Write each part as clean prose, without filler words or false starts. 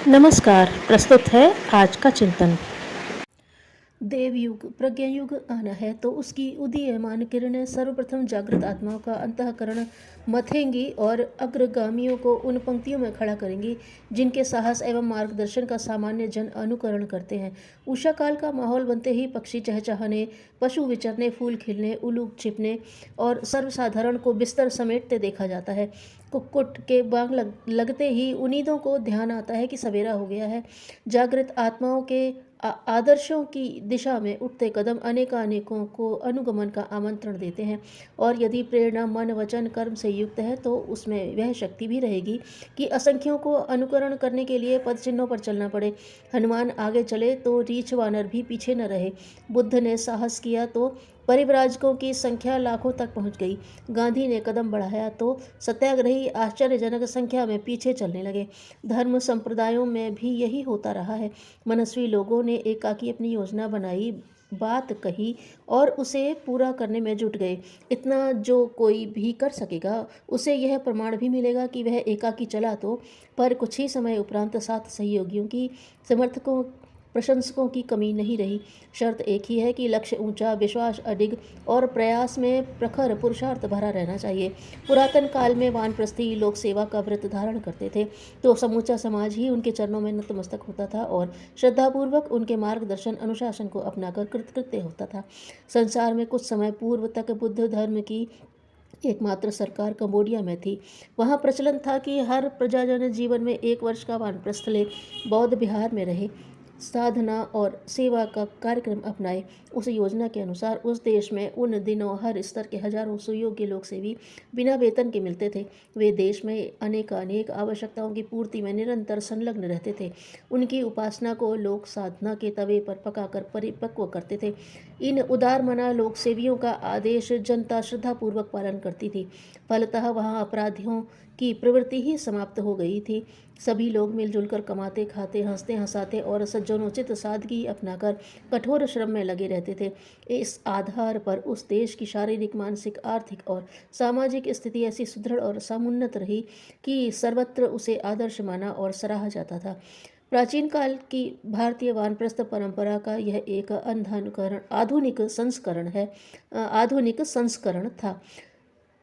नमस्कार। प्रस्तुत है आज का चिंतन। देवयुग प्रज्ञायुग आना है तो उसकी उदीयमान किरणें सर्वप्रथम जागृत आत्माओं का अंतःकरण मथेंगी और अग्रगामियों को उन पंक्तियों में खड़ा करेंगी जिनके साहस एवं मार्गदर्शन का सामान्य जन अनुकरण करते हैं। उषा काल का माहौल बनते ही पक्षी चहचहाने, पशु विचरने, फूल खिलने, उल्लू छिपने और सर्वसाधारण को बिस्तर समेटते देखा जाता है। कुक्कुट के बांग लगते ही उन्नीदों को ध्यान आता है कि सवेरा हो गया है। जागृत आत्माओं के आदर्शों की दिशा में उठते कदम अनेकानेकों को अनुगमन का आमंत्रण देते हैं और यदि प्रेरणा मन वचन कर्म से युक्त है तो उसमें वह शक्ति भी रहेगी कि असंख्यों को अनुकरण करने के लिए पद चिन्हों पर चलना पड़े। हनुमान आगे चले तो रीछ वानर भी पीछे न रहे। बुद्ध ने साहस किया तो परिव्राजकों की संख्या लाखों तक पहुंच गई। गांधी ने कदम बढ़ाया तो सत्याग्रही आश्चर्यजनक संख्या में पीछे चलने लगे। धर्म संप्रदायों में भी यही होता रहा है। मनस्वी लोगों ने एकाकी अपनी योजना बनाई, बात कही और उसे पूरा करने में जुट गए। इतना जो कोई भी कर सकेगा उसे यह प्रमाण भी मिलेगा कि वह एकाकी चला तो, पर कुछ ही समय उपरांत सात सहयोगियों की, समर्थकों, प्रशंसकों की कमी नहीं रही। शर्त एक ही है कि लक्ष्य ऊंचा, विश्वास अडिग और प्रयास में प्रखर पुरुषार्थ भरा रहना चाहिए। पुरातन काल में वानप्रस्थी लोग सेवा का व्रत धारण करते थे तो समूचा समाज ही उनके चरणों में नतमस्तक होता था और श्रद्धापूर्वक उनके मार्गदर्शन अनुशासन को अपनाकर कृतकृत्य होता था। संसार में कुछ समय पूर्व तक बुद्ध धर्म की एकमात्र सरकार कंबोडिया में थी। वहाँ प्रचलन था कि हर प्रजाजन जीवन में 1 वर्ष का वानप्रस्थ ले बौद्ध विहार में रहे, साधना और सेवा का कार्यक्रम अपनाए। उस योजना के अनुसार उस देश में उन दिनों हर स्तर के हजारों सुयोग्य लोक सेवी बिना वेतन के मिलते थे। वे देश में अनेकानेक आवश्यकताओं की पूर्ति में निरंतर संलग्न रहते थे। उनकी उपासना को लोक साधना के तवे पर पकाकर परिपक्व करते थे। इन उदारमना लोक सेवियों का आदेश जनता श्रद्धापूर्वक पालन करती थी। फलतः वहाँ अपराधियों की प्रवृत्ति ही समाप्त हो गई थी। सभी लोग मिलजुल कर कमाते, खाते, हंसते हंसाते और सज्जनोचित सादगी अपनाकर कठोर श्रम में लगे रहते थे। इस आधार पर उस देश की शारीरिक, मानसिक, आर्थिक और सामाजिक स्थिति ऐसी सुदृढ़ और समुन्नत रही कि सर्वत्र उसे आदर्श माना और सराहा जाता था। प्राचीन काल की भारतीय वानप्रस्थ परंपरा का यह एक आधुनिक संस्करण था।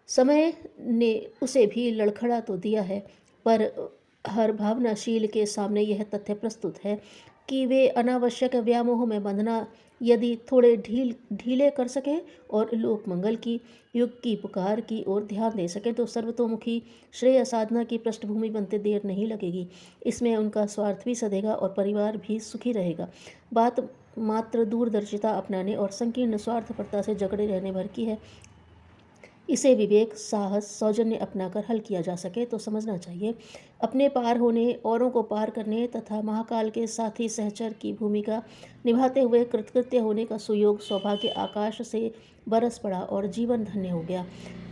समय ने उसे भी लड़खड़ा तो दिया है, पर हर भावनाशील के सामने यह तथ्य प्रस्तुत है कि वे अनावश्यक व्यामोह में बंधना यदि थोड़े ढीले कर सकें और लोक मंगल की, युग की पुकार की ओर ध्यान दे सकें तो सर्वतोमुखी श्रेय साधना की पृष्ठभूमि बनते देर नहीं लगेगी। इसमें उनका स्वार्थ भी सधेगा और परिवार भी सुखी रहेगा। बात मात्र दूरदर्शिता अपनाने और संकीर्ण स्वार्थपरता से जकड़े रहने भर की है। इसे विवेक, साहस, सौजन्य अपनाकर हल किया जा सके तो समझना चाहिए। अपने पार होने, औरों को पार करने तथा महाकाल के साथी सहचर की भूमिका निभाते हुए कृतकृत्य होने का सुयोग सौभाग्य आकाश से बरस पड़ा और जीवन धन्य हो गया।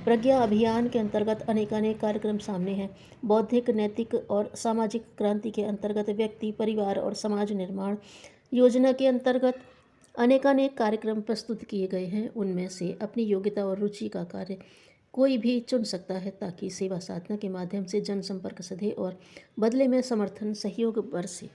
प्रज्ञा अभियान के अंतर्गत अनेकानेक कार्यक्रम सामने हैं। बौद्धिक, नैतिक और सामाजिक क्रांति के अंतर्गत व्यक्ति, परिवार और समाज निर्माण योजना के अंतर्गत अनेकानेक कार्यक्रम प्रस्तुत किए गए हैं। उनमें से अपनी योग्यता और रुचि का कार्य कोई भी चुन सकता है ताकि सेवा साधना के माध्यम से जनसंपर्क सधे और बदले में समर्थन सहयोग बरसे।